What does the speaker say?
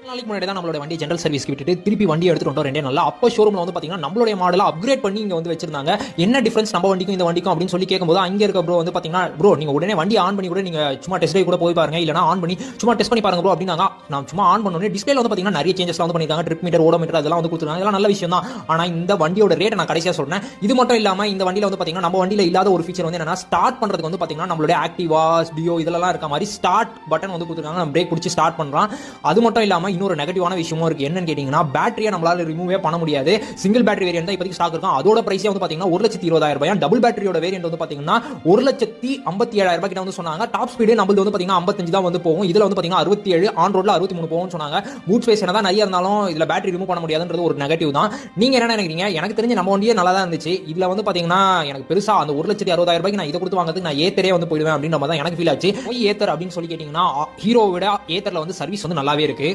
நாளைக்கு முன்னாடி தான் நம்மளோட வண்டி ஜெனரல் சர்வீஸ்க்கு விட்டுட்டு திருப்பி வண்டி எடுத்துட்டு வந்தோம் 2 நாள்ல. அப்போ ஷோரூம்ல வந்து பாத்தீங்கன்னா நம்மளுடைய மாடலை அப்கிரேட் பண்ணி இங்க வந்து வச்சிருந்தாங்க. என்ன டிஃபரன்ஸ் நம்ம வண்டிக்கும் இந்த வண்டிக்கும் அப்படின்னு சொல்லி கேட்கும்போது அங்க இருக்க ப்ரோ வந்து பாத்தீங்கன்னா ப்ரோ நீங்க உடனே வண்டி ஆன் பண்ணி கூட நீங்க சும்மா டெஸ்ட் ட்ரைவ் கூட போய் பாருங்க, இல்லனா ஆன் பண்ணி சும்மா டெஸ்ட் பண்ணி பாருங்க ப்ரோ அப்படினாங்க. நான் சும்மா ஆன் பண்ணோனே டிஸ்ப்ளேல வந்து பாத்தீங்கன்னா நிறைய சேஞ்சஸ்லாம் வந்து பண்ணிருக்காங்க. ட்ரிப் மீட்டர், ஓடோமீட்டர் அதெல்லாம் வந்து கொடுத்துருக்காங்க. இதெல்லாம் நல்ல விஷயம் தான். ஆனா இந்த வண்டியோட ரேட் நான் கடைசியா சொல்றேன். இது மட்டும் இல்லாம இந்த வண்டியில வந்து பாத்தீங்கன்னா நம்ம வண்டியில இல்லாத ஒரு ஃபீச்சர் வந்து என்னன்னா ஸ்டார்ட் பண்றதுக்கு வந்து பாத்தீங்கன்னா நம்மளுடைய ஆக்டிவா டியோ இதெல்லாம் இருக்க மாதிரி ஸ்டார்ட் பட்டன் வந்து கொடுத்துருக்காங்க. நம்ம பிரேக் பிடிச்சி ஸ்டார்ட் பண்றோம். அது மட்டும் இல்லாம இன்னொரு நெகட்டிவான விஷயமும் இருக்கு. என்னன்னு கேட்டீங்கன்னா பேட்டரியை நம்மளால ரிமூவே பண்ண முடியாது. சிங்கிள் பேட்டரி வேரியன்ட் தான் இப்போதைக்கு ஸ்டாக் இருக்கும். அதோட பிரைஸே வந்து பாத்தீங்கன்னா 1,20,000 ரூபாய். டபுள் பேட்டரியோட வேரியன்ட் வந்து பாத்தீங்கன்னா 1,57,000 ரூபாய் கிட்ட வந்து சொன்னாங்க. டாப் ஸ்பீடு நம்மளது வந்து பாத்தீங்கன்னா 55 தான் வந்து போகும். இதுல வந்து பாத்தீங்கன்னா 67, ஆன் ரோட்ல 63 போகும்னு சொன்னாங்க. பூட் ஸ்பேஸ் என்னதான் நிறைய இருந்தாலும் இதுல பேட்டரி ரிமூவ் பண்ண முடியாதுன்றது ஒரு நெகட்டிவ் தான். நீங்க என்ன நினைக்கிறீங்க? எனக்கு தெரிஞ்சு நம்ம வண்டியே நல்லா தான் இருந்துச்சு. இதுல வந்து பாத்தீங்கன்னா எனக்கு பெருசா அந்த 1,60,000 ரூபாய்க்கு நான் இதை கொடுத்து வாங்குறதுக்கு நான் ஏத்தரே வந்து போயிடுவேன் அப்படின்ற மாதிரி தான் எனக்கு ஃபீல் ஆச்சு. ஏத்தர் அப்படின்னு சொல்லி கேட்டீங்கன்னா ஹீரோவை விட ஏத்தர்ல வந்து சர்வீஸ் வந்து நல்லாவே இருக்கு.